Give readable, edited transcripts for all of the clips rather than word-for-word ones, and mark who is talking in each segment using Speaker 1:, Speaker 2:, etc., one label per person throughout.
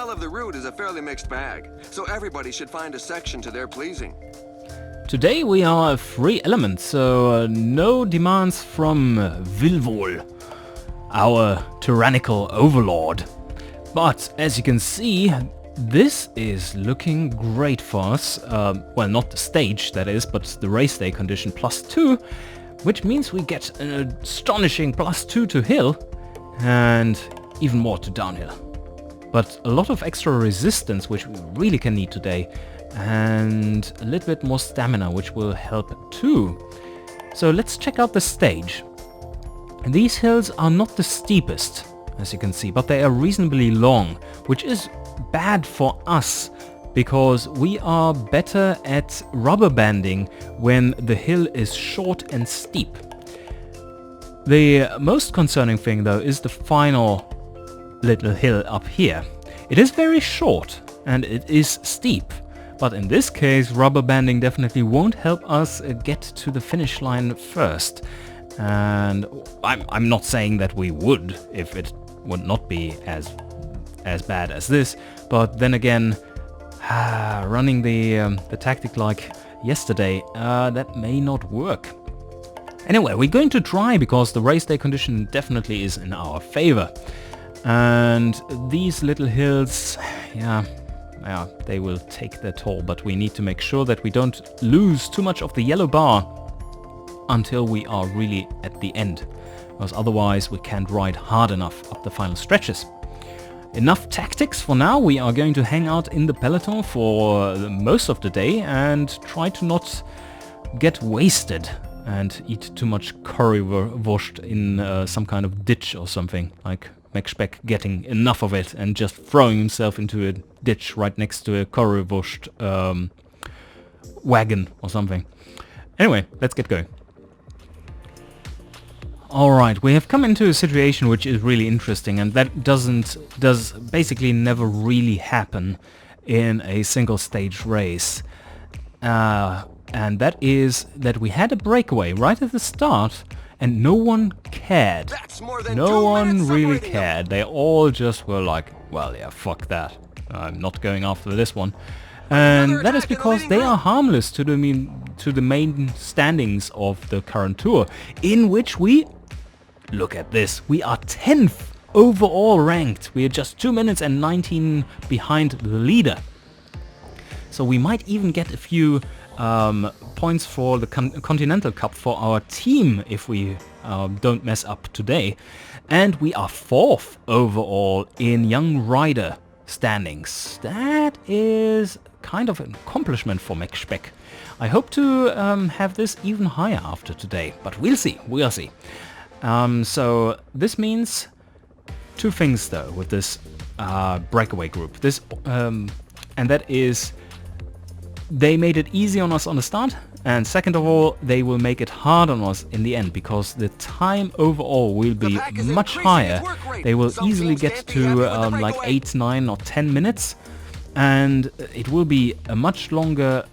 Speaker 1: style of the route is a fairly mixed bag, so everybody should find a section to their pleasing.
Speaker 2: Today we are a free element, so no demands from Vilvol, our tyrannical overlord. But as you can see, this is looking great for us. Well, not the stage, that is, but the race day condition +2, which means we get an astonishing +2 to hill and even more to downhill. But a lot of extra resistance, which we really can need today, and a little bit more stamina, which will help too. So let's check out the stage. These hills are not the steepest, as you can see, but they are reasonably long, which is bad for us, because we are better at rubber banding when the hill is short and steep. The most concerning thing though is the final little hill up here. It is very short and it is steep, but in this case rubber banding definitely won't help us get to the finish line first. And I'm not saying that we would if it would not be as bad as this, but then again, running the tactic like yesterday, that may not work. Anyway, we're going to try, because the race day condition definitely is in our favor. And these little hills, yeah, they will take their toll, but we need to make sure that we don't lose too much of the yellow bar until we are really at the end, because otherwise we can't ride hard enough up the final stretches. Enough tactics for now. We are going to hang out in the peloton for most of the day and try to not get wasted and eat too much Currywurst in some kind of ditch or something, like Mexspec getting enough of it and just throwing himself into a ditch right next to a Currywurst wagon or something. Anyway, let's get going. Alright, we have come into a situation which is really interesting, and that does basically never really happen in a single stage race. And that is that we had a breakaway right at the start and no one cared. No one really cared. They all just were like, well, yeah, fuck that. I'm not going after this one. And that is because they are harmless to the main standings of the current tour, in which we, look at this, we are 10th overall ranked. We are just 2 minutes and 19 behind the leader. So we might even get a few points for the Continental Cup for our team if we don't mess up today. And we are 4th overall in Young Rider standings. That is kind of an accomplishment for Mexspec. I hope to have this even higher after today, but we'll see, we'll see. So this means two things though with this breakaway group. And that is, they made it easy on us on the start, and second of all, they will make it hard on us in the end, because the time overall will be much higher. They will easily get to like 8, 9 or 10 minutes, and it will be a much longer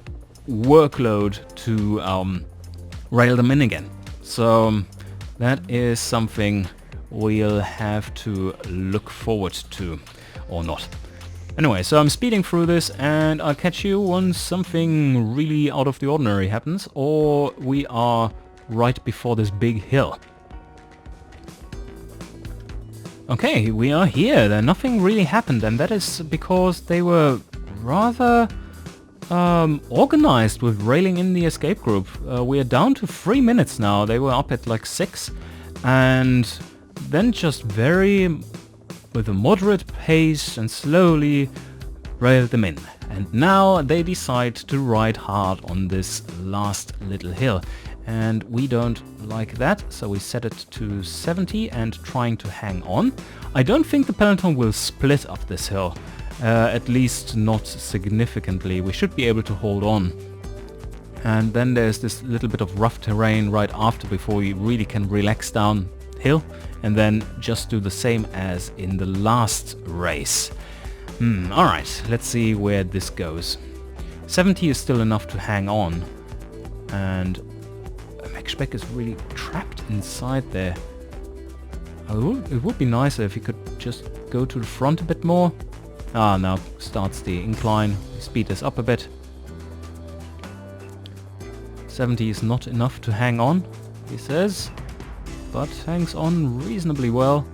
Speaker 2: workload to rail them in again. So that is something we'll have to look forward to, or not. Anyway, so I'm speeding through this, and I'll catch you once something really out of the ordinary happens, or we are right before this big hill. Okay, we are here. Nothing really happened, and that is because they were rather organized with railing in the escape group. We are down to 3 minutes now. They were up at like 6, and then just with a moderate pace and slowly railed them in. And now they decide to ride hard on this last little hill. And we don't like that, so we set it to 70 and trying to hang on. I don't think the peloton will split up this hill, at least not significantly. We should be able to hold on. And then there's this little bit of rough terrain right after before we really can relax downhill, and then just do the same as in the last race. Alright, let's see where this goes. 70 is still enough to hang on, and Mexspec is really trapped inside there. It would be nicer if he could just go to the front a bit more. Now starts the incline. Speed this up a bit. 70 is not enough to hang on, he says, but hangs on reasonably well.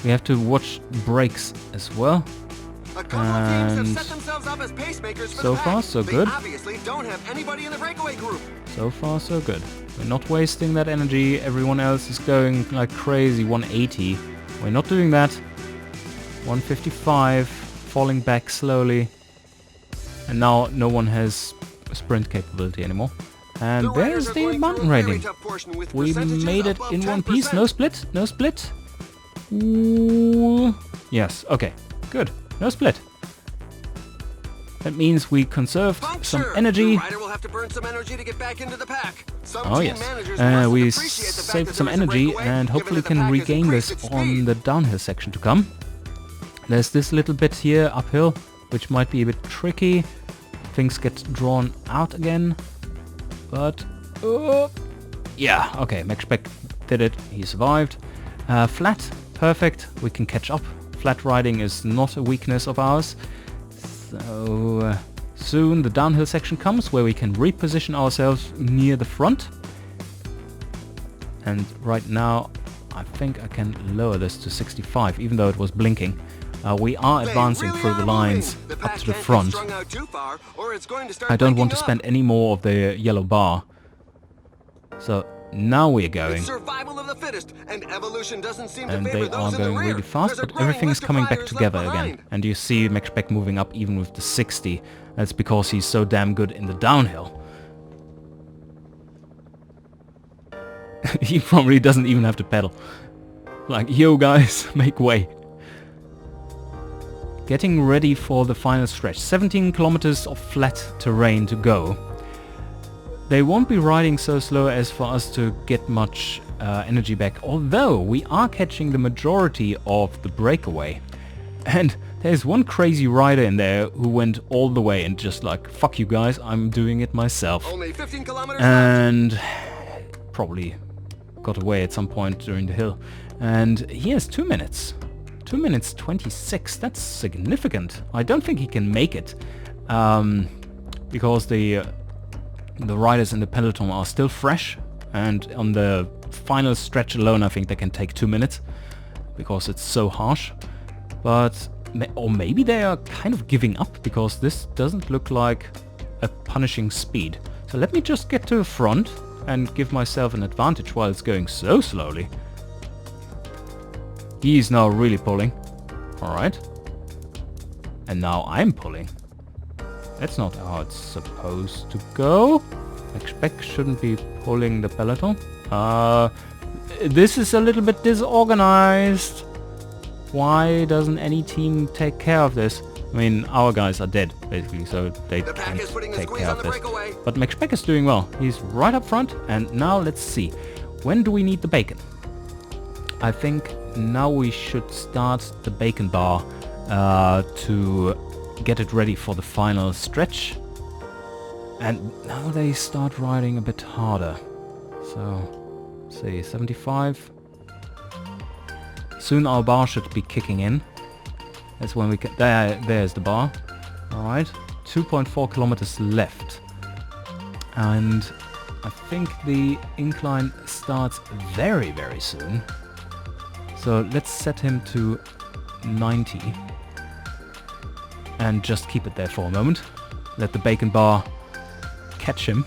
Speaker 2: We have to watch brakes as well.
Speaker 1: A couple of teams have set themselves up as pacemakers for
Speaker 2: so
Speaker 1: the pack.
Speaker 2: far, so good.
Speaker 1: They obviously don't have anybody in the breakaway group.
Speaker 2: So far, so good. We're not wasting that energy. Everyone else is going like crazy. 180. We're not doing that. 155. Falling back slowly. And now no one has a sprint capability anymore. And there's the mountain rating. We made it in one piece. No split. No split. Ooh. Yes. Okay. Good. No split. That means we conserved some energy.
Speaker 1: Will have to burn some energy to get back into the pack.
Speaker 2: Oh yes. We saved some energy and hopefully can regain this on the downhill section to come. There's this little bit here uphill, which might be a bit tricky. Things get drawn out again. But yeah, okay, Max Speck did it. He survived. Flat, perfect. We can catch up. Flat riding is not a weakness of ours. So soon the downhill section comes where we can reposition ourselves near the front. And right now I think I can lower this to 65, even though it was blinking. We are advancing through the lines up to the front. I don't want to spend any more of the yellow bar. So now we're going. And they are going really fast, but everything is coming back together again. And you see Max Speck moving up even with the 60. That's because he's so damn good in the downhill. He probably doesn't even have to pedal. Like, yo guys, make way. Getting ready for the final stretch. 17 kilometers of flat terrain to go. They won't be riding so slow as for us to get much energy back, although we are catching the majority of the breakaway. And there's one crazy rider in there who went all the way and just like, fuck you guys, I'm doing it myself.
Speaker 1: Only 15 kilometers
Speaker 2: and probably got away at some point during the hill. And he has 2 minutes. 2 minutes 26, that's significant. I don't think he can make it. Because the riders in the peloton are still fresh, and on the final stretch alone I think they can take 2 minutes because it's so harsh. But or maybe they are kind of giving up because this doesn't look like a punishing speed. So let me just get to the front and give myself an advantage while it's going so slowly. He's now really pulling. Alright. And now I'm pulling. That's not how it's supposed to go. Expect shouldn't be pulling the peloton. This is a little bit disorganized. Why doesn't any team take care of this? I mean, our guys are dead, basically, so they can't take care of this. But Max Speck is doing well. He's right up front, and now let's see. When do we need the bacon? I think now we should start the bacon bar to get it ready for the final stretch. And now they start riding a bit harder. So, say 75. Soon our bar should be kicking in. That's when we can... There's the bar. Alright. 2.4 kilometers left. And I think the incline starts very, very soon. So let's set him to 90. And just keep it there for a moment. Let the bacon bar catch him.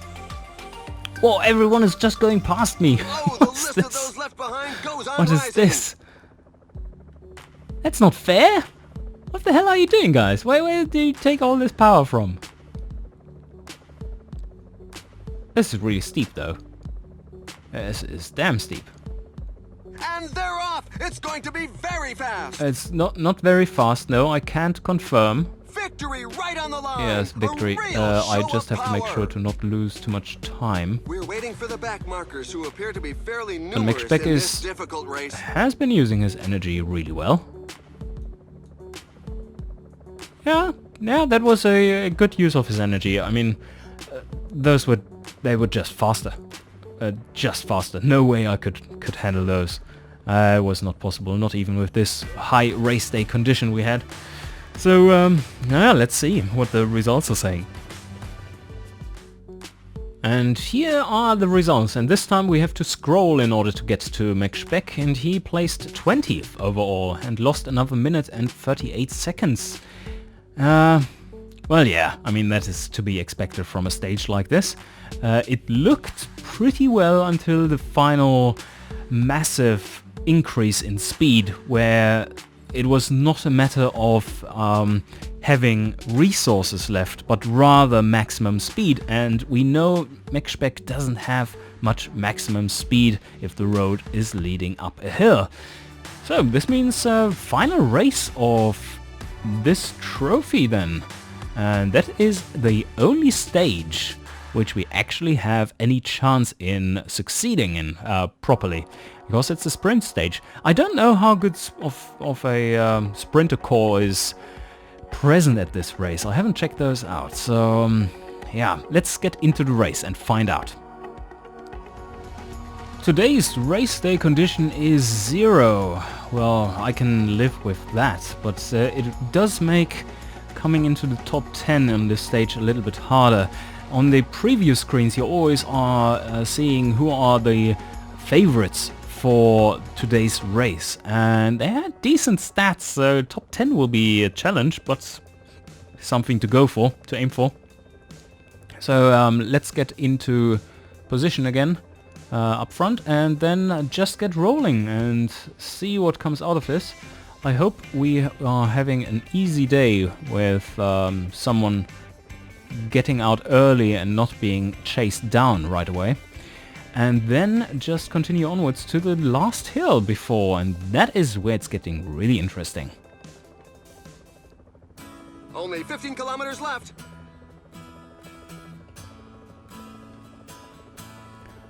Speaker 2: Whoa, everyone is just going past me. What's this? What is this? That's not fair. What the hell are you doing, guys? Where do you take all this power from? This is really steep, though. This is damn steep.
Speaker 1: And they're off! It's going to be very fast!
Speaker 2: It's not very fast, no, I can't confirm.
Speaker 1: Victory right on the line!
Speaker 2: Yes, victory. I just have to make sure to not lose too much time.
Speaker 1: We're waiting for the back markers who appear to be fairly numerous
Speaker 2: Max Speck
Speaker 1: in this difficult race.
Speaker 2: Has been using his energy really well. Yeah, that was a good use of his energy. I mean, they were just faster. Just faster. No way I could handle those. It was not possible, not even with this high race day condition we had. So, yeah, let's see what the results are saying. And here are the results, and this time we have to scroll in order to get to Max Speck, and he placed 20th overall and lost another minute and 38 seconds. Well, yeah, I mean, that is to be expected from a stage like this. It looked pretty well until the final massive increase in speed, where it was not a matter of having resources left, but rather maximum speed. And we know Max Speck doesn't have much maximum speed if the road is leading up a hill. So this means final race of this trophy then. And that is the only stage which we actually have any chance in succeeding in properly, because it's a sprint stage. I don't know how good of a sprinter core is present at this race. I haven't checked those out. So yeah, let's get into the race and find out. Today's race day condition is 0. Well, I can live with that, but it does make coming into the top 10 on this stage a little bit harder. On the preview screens you always are seeing who are the favorites for today's race, and they had decent stats, so top 10 will be a challenge, but something to go for, to aim for. So let's get into position again up front, and then just get rolling and see what comes out of this. I hope we are having an easy day with someone getting out early and not being chased down right away. And then just continue onwards to the last hill before, and that is where it's getting really interesting.
Speaker 1: Only 15 kilometers left.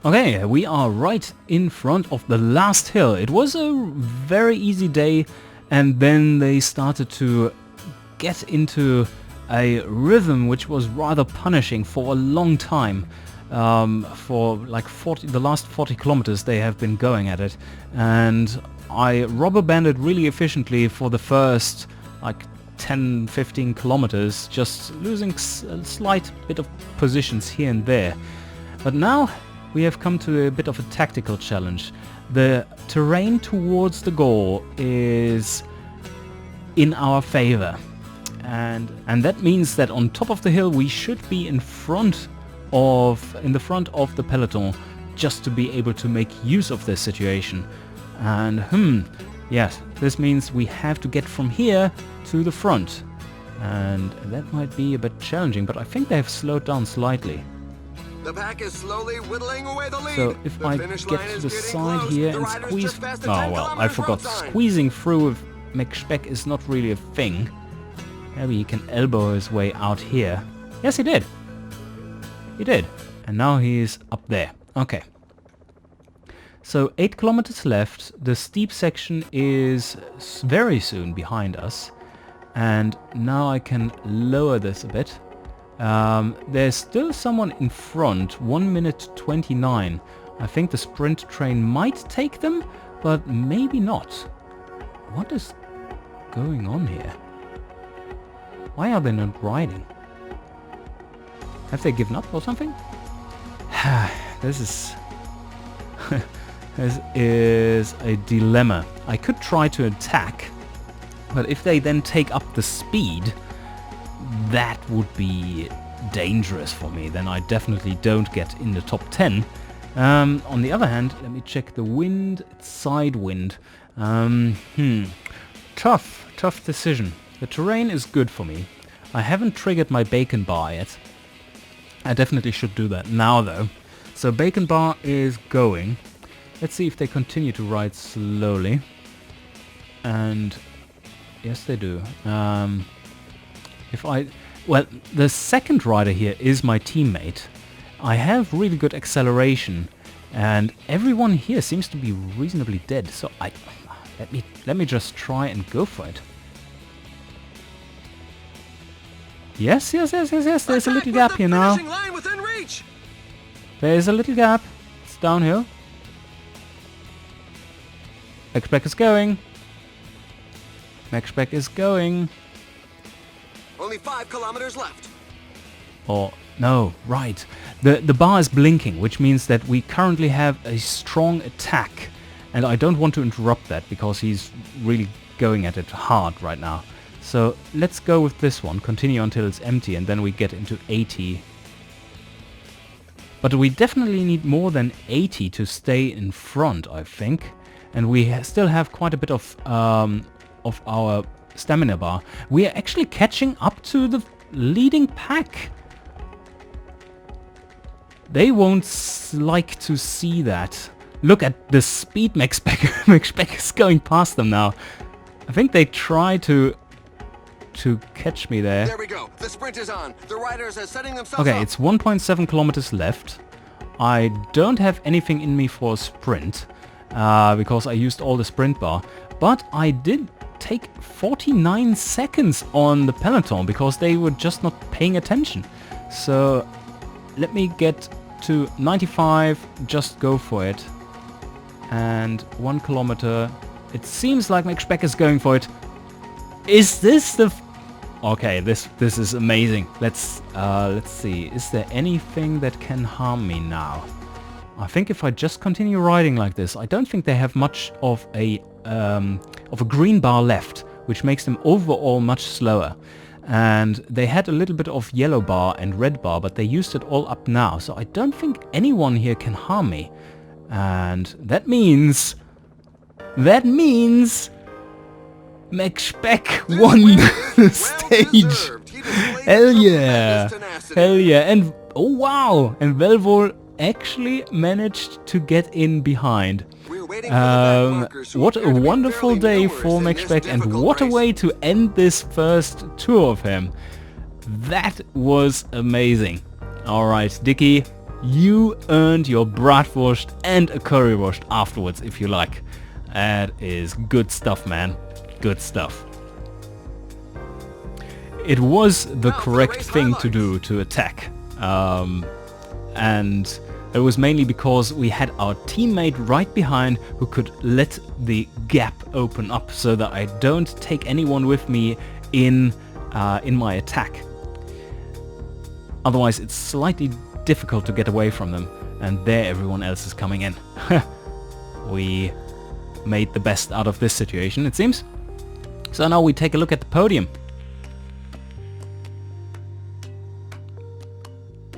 Speaker 2: Okay, we are right in front of the last hill. It was a very easy day, and then they started to get into a rhythm which was rather punishing for a long time. For like the last 40 kilometers they have been going at it, and I rubber banded really efficiently for the first like 10-15 kilometers, just losing a slight bit of positions here and there. But now we have come to a bit of a tactical challenge. The terrain towards the goal is in our favor, and that means that on top of the hill we should be in the front of the peloton, just to be able to make use of this situation. And yes, this means we have to get from here to the front, and that might be a bit challenging, but I think they have slowed down slightly.
Speaker 1: The pack is slowly whittling away the lead.
Speaker 2: So if I get to the side
Speaker 1: close.
Speaker 2: here
Speaker 1: The
Speaker 2: and
Speaker 1: riders
Speaker 2: squeeze...
Speaker 1: just passed the
Speaker 2: Oh
Speaker 1: 10
Speaker 2: well, I
Speaker 1: kilometer
Speaker 2: forgot.
Speaker 1: front sign.
Speaker 2: Squeezing through with Max Speck is not really a thing. Maybe he can elbow his way out here. Yes, he did. He did. And now he's up there. Okay. So 8 kilometers left. The steep section is very soon behind us. And now I can lower this a bit. There's still someone in front, 1 minute 29. I think the sprint train might take them, but maybe not. What is going on here? Why are they not riding? Have they given up or something? This is... this is a dilemma. I could try to attack, but if they then take up the speed, that would be dangerous for me. Then I definitely don't get in the top 10. On the other hand, let me check the wind. It's side wind. Tough decision. The terrain is good for me. I haven't triggered my bacon bar yet. I definitely should do that now though. So bacon bar is going. Let's see if they continue to ride slowly. And yes, they do. Well, the second rider here is my teammate. I have really good acceleration, and everyone here seems to be reasonably dead. So let me just try and go for it. Yes. There's a little gap here now. There's a little gap. It's downhill. Max Speck is going. Max Speck is going.
Speaker 1: only 5 kilometers left.
Speaker 2: Or, no, right. The bar is blinking, which means that we currently have a strong attack. And I don't want to interrupt that, because he's really going at it hard right now. So let's go with this one, continue until it's empty, and then we get into 80. But we definitely need more than 80 to stay in front, I think. And we still have quite a bit of our stamina bar. We are actually catching up to the leading pack. They won't like to see that. Look at the speed Max Beck is going past them now. I think they try to catch me there.
Speaker 1: There we go. The sprint is on. The riders are setting themselves
Speaker 2: Okay,
Speaker 1: up.
Speaker 2: it's 1.7 kilometers left. I don't have anything in me for a sprint, because I used all the sprint bar. But I did take 49 seconds on the peloton, because they were just not paying attention. So let me get to 95, just go for it. And 1 kilometer. It seems like Max Beck is going for it. Is this the... Okay, this is amazing. Let's see. Is there anything that can harm me now? I think if I just continue riding like this, I don't think they have much of a green bar left, which makes them overall much slower. And they had a little bit of yellow bar and red bar, but they used it all up now. So I don't think anyone here can harm me. And that means Max Beck won the stage. Hell yeah. Hell yeah. And oh wow. And Velvol actually managed to get in behind. What a wonderful day for Max Beck, and what a way to end this first tour of him. That was amazing. Alright, Dickie, you earned your Bratwurst and a Currywurst afterwards, if you like. That is good stuff, man. Good stuff. It was the correct thing to do, to attack. And it was mainly because we had our teammate right behind who could let the gap open up so that I don't take anyone with me in my attack. Otherwise it's slightly difficult to get away from them, and there everyone else is coming in. We made the best out of this situation, it seems. So now we take a look at the podium.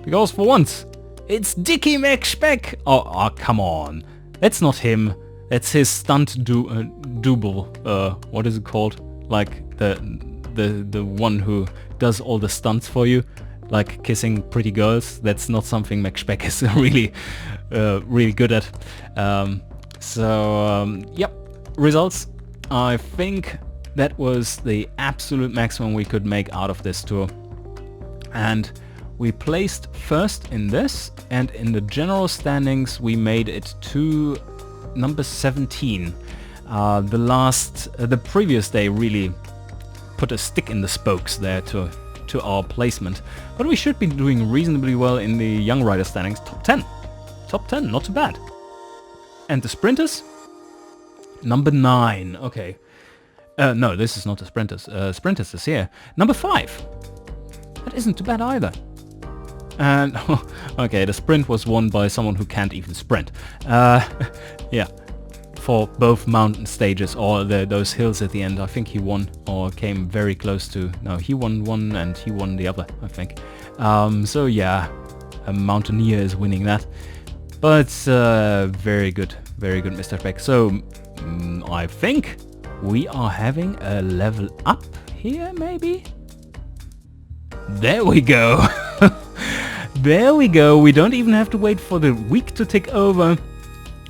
Speaker 2: Because for once, it's Dickie Max Beck! Oh, come on. That's not him. That's his stunt double. What is it called? Like the one who does all the stunts for you, like kissing pretty girls. That's not something Max Beck is really good at. Yep. Results. I think that was the absolute maximum we could make out of this tour. And we placed first in this, and in the general standings we made it to number 17. The previous day really put a stick in the spokes there to our placement, but we should be doing reasonably well in the young rider standings. Top 10, not too bad. And the sprinters, number 9. Okay, no, this is not the sprinters. Sprinters is here, number 5. That isn't too bad either. And okay, the sprint was won by someone who can't even sprint. Yeah, for both mountain stages or those hills at the end. I think he won, or came very close to. No, he won one and he won the other, I think. So yeah, a mountaineer is winning that. But very good, Mr. Beck. So I think we are having a level up here, maybe. There we go. There we go. We don't even have to wait for the week to tick over.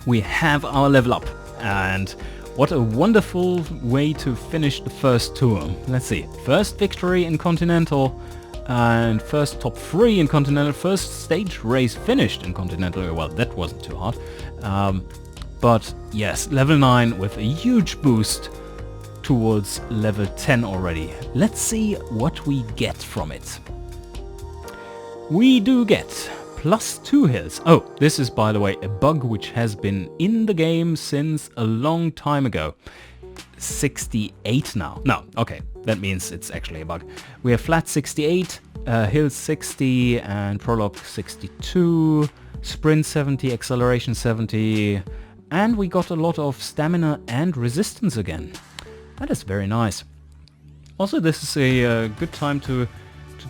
Speaker 2: We have our level up. And what a wonderful way to finish the first tour. Let's see. First victory in Continental. And first top 3 in Continental. First stage race finished in Continental. Well, that wasn't too hard. But yes, level 9 with a huge boost towards level 10 already. Let's see what we get from it. We do get +2 hills. Oh, this is, by the way, a bug which has been in the game since a long time ago. 68 now. No, okay. that means it's actually a bug. We have flat 68, hill 60, and prologue 62, sprint 70, acceleration 70, and we got a lot of stamina and resistance again. That is very nice. Also, this is a good time to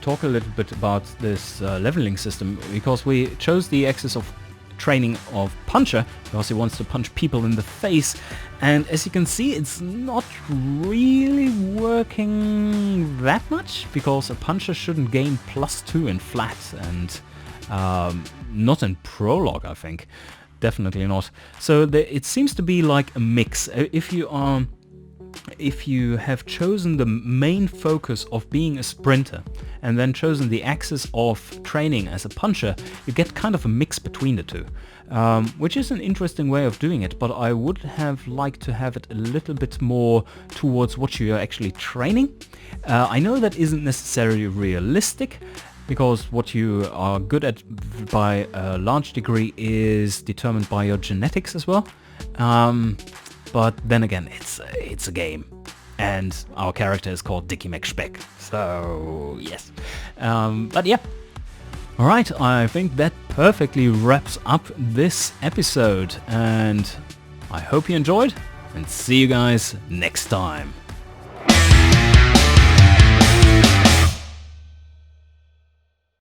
Speaker 2: talk a little bit about this leveling system, because we chose the axis of training of Puncher because he wants to punch people in the face, and as you can see, it's not really working that much, because a Puncher shouldn't gain +2 in flat, and not in prologue, I think. Definitely not. So it seems to be like a mix. If you have chosen the main focus of being a sprinter and then chosen the axis of training as a puncher, you get kind of a mix between the two, which is an interesting way of doing it, but I would have liked to have it a little bit more towards what you are actually training. I know that isn't necessarily realistic, because what you are good at by a large degree is determined by your genetics as well. But then again, it's a game, and our character is called Dickie McSpeck, so yes. But yeah. Alright, I think that perfectly wraps up this episode, and I hope you enjoyed, and see you guys next time.